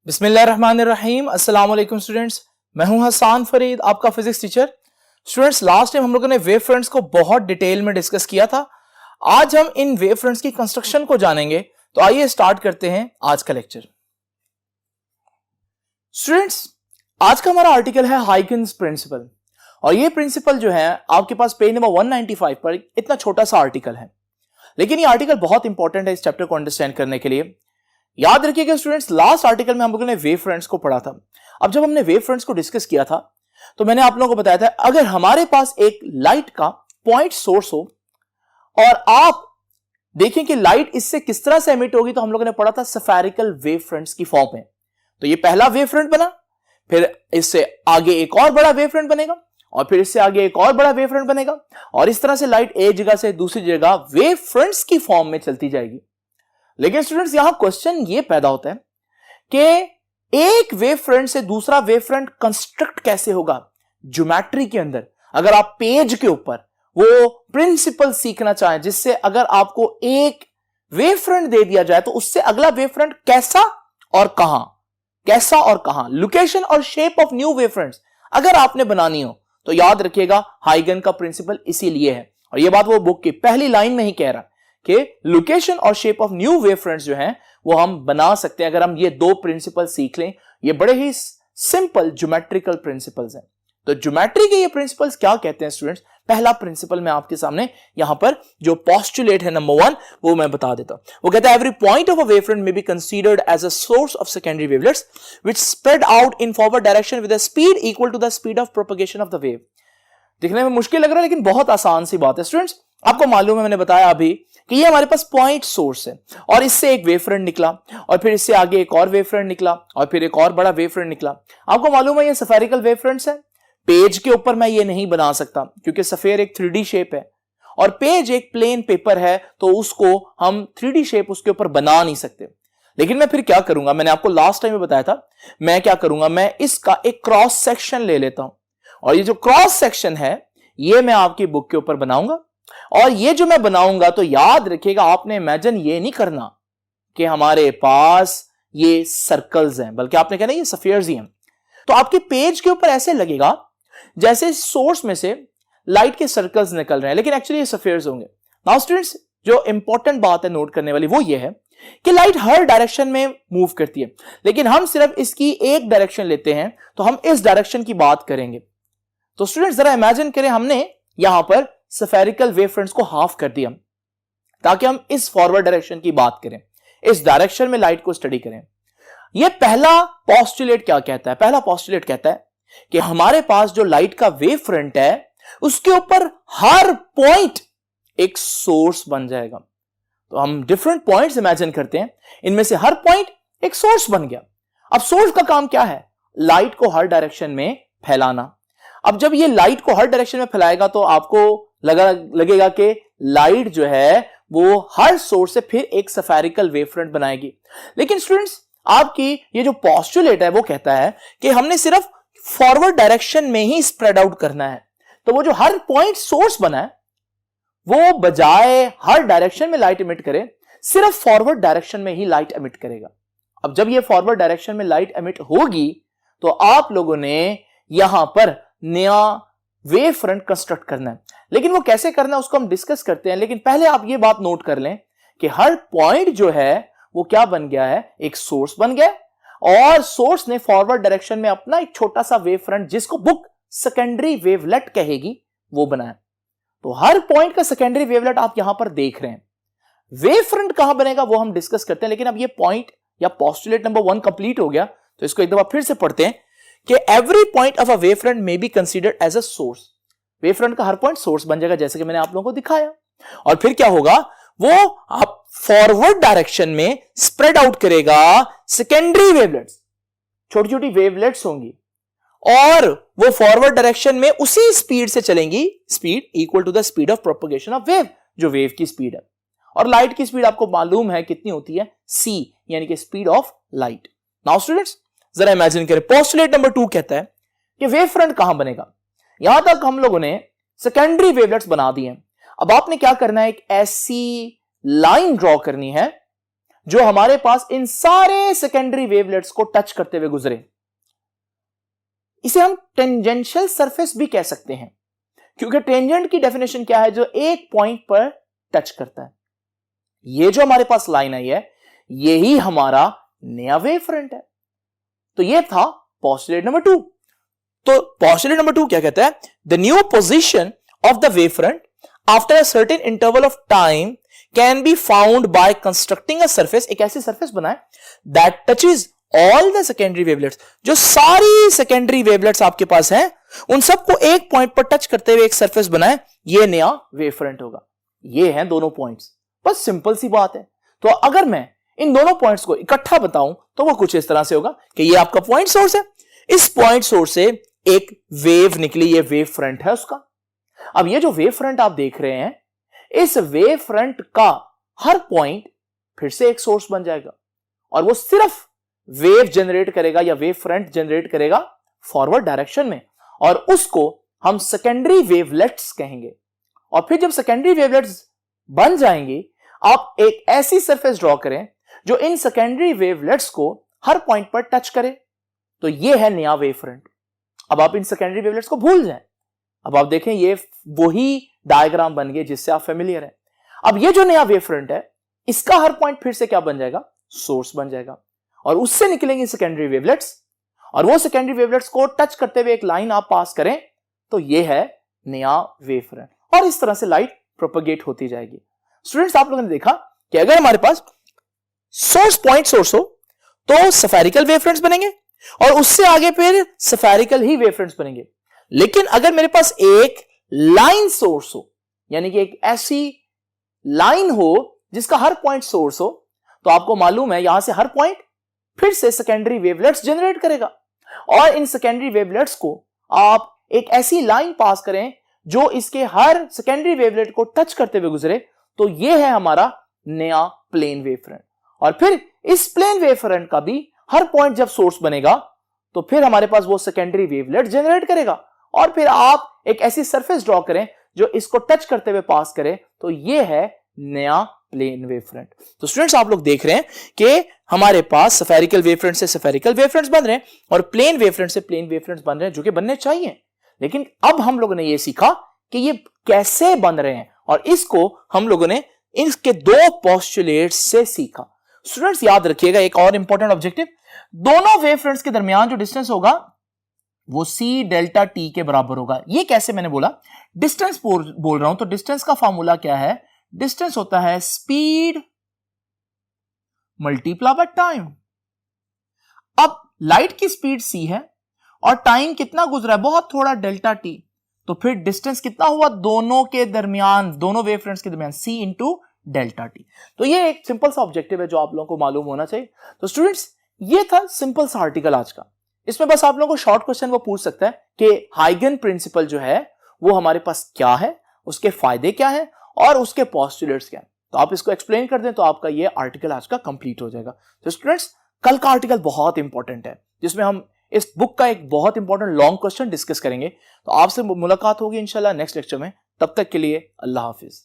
बिस्मिल्लाहिर्रहमानिर्रहीम। अस्सलाम वालेकुम स्टूडेंट्स, मैं हूं हसान फरीद, आपका physics teacher. Students, last time हम लोगों ने वेव फ्रंट्स को बहुत डिटेल में डिस्कस किया था। आज हम इन वेव फ्रंट्स की कंस्ट्रक्शन को जानेंगे। तो आइए स्टार्ट करते हैं आज का लेक्चर। स्टूडेंट्स, आज का हमारा आर्टिकल है हाइगन्स प्रिंसिपल, और ये प्रिंसिपल जो है आपके पास पेज नंबर 195 पर इतना छोटा सा आर्टिकल है, लेकिन ये आर्टिकल बहुत इंपॉर्टेंट है इस चैप्टर को अंडरस्टैंड करने के लिए। याद रखिएगा स्टूडेंट्स, लास्ट आर्टिकल में हम लोगों ने वेव फ्रंट्स को पढ़ा था। अब जब हमने वेव फ्रंट्स को डिस्कस किया था तो मैंने आप लोगों को बताया था, अगर हमारे पास एक लाइट का पॉइंट सोर्स हो और आप देखें कि लाइट इससे किस तरह से एमिट होगी, तो हम लोगों ने पढ़ा था स्फेरिकल वेव फ्रंट्स की फॉर्म में। तो ये पहला वेव फ्रंट बना, फिर इससे आगे एक और बड़ा वेव फ्रंट बनेगा, और फिर इससे आगे एक और बड़ा वेव फ्रंट बनेगा, और इस तरह से लाइट एक जगह से दूसरी जगह वेव फ्रंट्स की फॉर्म में चलती जाएगी। लेकिन स्टूडेंट्स, यहां क्वेश्चन ये पैदा होता है कि एक वेव फ्रंट से दूसरा वेव फ्रंट कंस्ट्रक्ट कैसे होगा ज्योमेट्री के अंदर। अगर आप पेज के ऊपर वो प्रिंसिपल सीखना चाहें जिससे अगर आपको एक वेव फ्रंट दे दिया जाए तो उससे अगला वेव फ्रंट कैसा और कहां, लोकेशन और shape of new wave fronts अगर आपने बनानी हो तो याद रखिएगा हाइगन का प्रिंसिपल इसीलिए है। और यह बात वो बुक की पहली लाइन में ही कह रहा कि लोकेशन और shape of new wave fronts जो हैं वो हम बना सकते हैं अगर हम ये दो प्रिंसिपल सीख लें। ये बड़े ही सिंपल ज्योमेट्रिकल प्रिंसिपल्स हैं। तो ज्योमेट्री के ये प्रिंसिपल्स क्या कहते हैं स्टूडेंट्स? पहला प्रिंसिपल मैं आपके सामने यहां पर जो पोस्टुलेट है नंबर 1 वो मैं बता देता हूं। वो कहता है every point of a wave front may be considered as a source of secondary wavelets which spread out in forward direction with a speed equal to the speed of propagation of the wave. दिखने में मुश्किल लग रहा है लेकिन बहुत आसान सी बात है स्टूडेंट्स। आपको मालूम है, मैंने बताया अभी कि ये हमारे पास पॉइंट सोर्स है और इससे एक वेव फ्रंट निकला, और फिर इससे आगे एक और वेव फ्रंट निकला, और फिर एक और बड़ा वेव फ्रंट निकला। आपको मालूम है ये स्फेरिकल वेव फ्रंट्स है। पेज के ऊपर मैं ये नहीं बना सकता क्योंकि स्फीयर एक 3D शेप है और पेज एक प्लेन पेपर है, तो उसको हम 3D शेप उसके ऊपर बना नहीं सकते। लेकिन मैं फिर क्या करूंगा, मैंने आपको लास्ट टाइम में बताया था, मैं क्या करूंगा, मैं इसका एक क्रॉस सेक्शन ले लेता हूं, और ये जो क्रॉस सेक्शन है ये मैं आपकी बुक के ऊपर बनाऊंगा। और ये जो मैं बनाऊंगा तो याद रखिएगा, आपने इमेजिन ये नहीं करना कि हमारे पास ये सर्कल्स हैं, बल्कि आपने कहना ये स्फीयर्स ही हैं। तो आपके पेज के ऊपर ऐसे लगेगा जैसे सोर्स में से लाइट के सर्कल्स निकल रहे हैं, लेकिन एक्चुअली ये स्फीयर्स होंगे। नाउ स्टूडेंट्स, जो इंपॉर्टेंट बात है नोट करने वाली वो ये है कि लाइट हर डायरेक्शन में मूव करती है, लेकिन हम सिर्फ इसकी एक डायरेक्शन लेते हैं, तो हम इस डायरेक्शन की बात करेंगे। तो स्टूडेंट्स जरा इमेजिन करें, हमने यहां पर स्फेरिकल वेव फ्रंट्स को हाफ कर दिया ताकि हम इस फॉरवर्ड डायरेक्शन की बात करें, इस डायरेक्शन में लाइट को स्टडी करें। यह पहला पोस्टुलेट क्या कहता है? पहला पोस्टुलेट कहता है कि हमारे पास जो लाइट का वेव फ्रंट है उसके ऊपर हर पॉइंट एक सोर्स बन जाएगा। तो हम डिफरेंट पॉइंट्स इमेजिन करते हैं, इनमें से हर पॉइंट एक सोर्स बन गया। अब सोर्स का काम क्या है? लाइट को हर डायरेक्शन में फैलाना। अब जब ये लाइट को हर डायरेक्शन में फैलाएगा तो आपको लगेगा कि लाइट जो है वो हर सोर्स से फिर एक स्फेरिकल वेव फ्रंट बनाएगी। लेकिन स्टूडेंट्स, आपकी ये जो पोस्टुलेट है वो कहता है कि हमने सिर्फ फॉरवर्ड डायरेक्शन में ही स्प्रेड आउट करना है। तो वो जो हर पॉइंट सोर्स बना है वो बजाय हर डायरेक्शन में लाइट एमिट करे, सिर्फ फॉरवर्ड डायरेक्शन में ही लाइट एमिट करेगा। अब जब ये फॉरवर्ड डायरेक्शन में लाइट एमिट होगी तो आप लोगों ने यहां पर नया वेव फ्रंट कंस्ट्रक्ट करना है। लेकिन वो कैसे करना है उसको हम डिस्कस करते हैं, लेकिन पहले आप ये बात नोट कर लें कि हर पॉइंट जो है वो क्या बन गया है? एक सोर्स बन गया, और सोर्स ने फॉरवर्ड डायरेक्शन में अपना एक छोटा सा वेव फ्रंट, जिसको बुक सेकेंडरी वेवलेट कहेगी, वो बनाया। तो हर पॉइंट का सेकेंडरी वेवलेट आप यहां पर देख रहे हैं। वेव फ्रंट कहां बनेगा वो हम डिस्कस करते हैं, लेकिन अब ये पॉइंट या पोस्टुलेट नंबर 1 कंप्लीट हो गया, तो इसको एक दफा फिर से पढ़ते हैं कि every point of a wave front may be considered as a source. Wave front का हर पॉइंट सोर्स बन जाएगा, जैसे कि मैंने आप लोगों को दिखाया। और फिर क्या होगा, वो आप फॉरवर्ड डायरेक्शन में स्प्रेड आउट करेगा सेकेंडरी वेवलेट्स, छोटी छोटी वेवलेट्स होंगी, और वो फॉरवर्ड डायरेक्शन में उसी स्पीड से चलेंगी, speed equal to the speed of propagation of wave, जो वेव की स्पीड है। और लाइट की स्पीड आपको मालूम है कितनी होती है? c, यानी कि speed of light. Now students जरा इमेजिन करें, पोस्टुलेट नंबर 2 कहता है कि वेव फ्रंट कहां बनेगा। यहां तक हम लोगों ने सेकेंडरी वेवलेट्स बना दिए। अब आपने क्या करना है, एक ऐसी लाइन ड्रॉ करनी है जो हमारे पास इन सारे सेकेंडरी वेवलेट्स को टच करते हुए गुजरे। इसे हम टेंजेंशियल सरफेस भी कह सकते हैं, क्योंकि टेंजेंट की डेफिनेशन क्या है? जो एक पॉइंट पर टच करता है। ये जो हमारे पास लाइन आई है, यही हमारा नया वेव फ्रंट है। तो ये था पोस्टुलेट नंबर 2। तो पोस्टुलेट नंबर 2 क्या कहता है? The new position of the wave front after a certain interval of time can be found by constructing a surface. एक ऐसी सरफेस बनाए that touches all the secondary wavelets. जो सारी secondary wavelets आपके पास हैं, उन सबको एक पॉइंट पर टच करते हुए एक सरफेस बनाए, ये नया वेव फ्रंट होगा। ये हैं दोनों पॉइंट्स। बस सिंपल सी बात है। तो अगर मैं इन दोनों पॉइंट्स को इकट्ठा बताऊं तो वो कुछ इस तरह से होगा कि ये आपका पॉइंट सोर्स है, इस पॉइंट सोर्स से एक वेव निकली, ये वेव फ्रंट है उसका। अब ये जो वेव फ्रंट आप देख रहे हैं, इस वेव फ्रंट का हर पॉइंट फिर से एक सोर्स बन जाएगा और वो सिर्फ वेव जनरेट करेगा या वेव फ्रंट जनरेट करेगा फॉरवर्ड डायरेक्शन में, और उसको हम सेकेंडरी वेवलेट्स कहेंगे। और फिर जब सेकेंडरी वेवलेट्स बन जाएंगी, आप एक ऐसी सरफेस ड्रॉ करें जो इन सेकेंडरी वेवलेट्स को हर पॉइंट पर टच करे। तो ये है नया वेव फ्रंट। अब आप इन सेकेंडरी वेवलेट्स को भूल जाएं। अब आप देखें, ये वही डायग्राम बन गए जिससे आप फेमिलियर हैं। अब ये जो नया वेव फ्रंट है, इसका हर पॉइंट फिर से क्या बन जाएगा? सोर्स बन जाएगा, और उससे निकलेंगे सेकेंडरी वेवलेट्स, और वो सेकेंडरी वेवलेट्स को टच करते हुए एक लाइन आप पास करें, तो ये है नया वेव फ्रंट। और इस तरह से लाइट प्रोपेगेट होती जाएगी। स्टूडेंट्स, आप लोगों ने देखा कि अगर हमारे पास पॉइंट सोर्स हो तो स्फेरिकल वेव फ्रंट्स बनेंगे, और उससे आगे फिर स्फेरिकल ही वेव फ्रंट्स बनेंगे। लेकिन अगर मेरे पास एक लाइन सोर्स हो, यानी कि एक ऐसी लाइन हो जिसका हर पॉइंट सोर्स हो, तो आपको मालूम है यहां से हर पॉइंट फिर से सेकेंडरी वेवलेट्स जनरेट करेगा, और इन सेकेंडरी वेवलेट्स को आप एक ऐसी लाइन पास करें जो इसके हर सेकेंडरी वेवलेट को टच करते हुए गुजरे, तो यह है हमारा नया प्लेन वेव फ्रंट। और फिर इस प्लेन वेव फ्रंट का भी हर पॉइंट जब सोर्स बनेगा, तो फिर हमारे पास वो सेकेंडरी वेवलेट जनरेट करेगा, और फिर आप एक ऐसी सरफेस ड्रॉ करें जो इसको टच करते हुए पास करे, तो ये है नया प्लेन वेव फ्रंट। तो स्टूडेंट्स, आप लोग देख रहे हैं कि हमारे पास स्फेरिकल वेव फ्रंट से स्फेरिकल वेव फ्रंट्स बन रहे हैं, और प्लेन वेव फ्रंट से प्लेन वेव फ्रंट्स बन रहे हैं, जो कि बनने चाहिए। लेकिन अब हम लोगों ने ये सीखा कि ये कैसे बन रहे हैं, और इसको हम लोगों ने इसके दो पोस्टुलेट्स से सीखा। स्टूडेंट्स, याद रखिएगा एक और इंपॉर्टेंट ऑब्जेक्टिव, दोनों वेव फ्रंट्स के दरमियान जो डिस्टेंस होगा वो सी डेल्टा टी के बराबर होगा। ये कैसे? मैंने बोला डिस्टेंस बोल रहा हूं, तो डिस्टेंस का फॉर्मूला क्या है? डिस्टेंस होता है स्पीड मल्टीप्लाई बाय टाइम। अब लाइट की स्पीड c है और टाइम कितना गुजरा है? बहुत थोड़ा, डेल्टा टी। तो फिर डिस्टेंस कितना हुआ दोनों के दरमियान, दोनों वेव फ्रंट्स के दरमियान? c into delta T. तो ये एक सिंपल सा ऑब्जेक्टिव है जो आप लोगों को मालूम होना चाहिए। तो स्टूडेंट्स, ये था सिंपल सा आर्टिकल आज का। इसमें बस आप लोगों को शॉर्ट क्वेश्चन वो पूछ सकता है कि हाइगन प्रिंसिपल जो है वो हमारे पास क्या है, उसके फायदे क्या है, और उसके पोस्टुलेट्स क्या है। तो आप इसको एक्सप्लेन कर दें तो आपका ये आर्टिकल आज का कंप्लीट हो जाएगा। तो स्टूडेंट्स, कल का आर्टिकल बहुत इंपॉर्टेंट है, जिसमें हम इस बुक का एक बहुत इंपॉर्टेंट लॉन्ग क्वेश्चन डिस्कस करेंगे। तो आपसे मुलाकात होगी इंशाल्लाह नेक्स्ट लेक्चर में। तब तक के लिए अल्लाह हाफिज।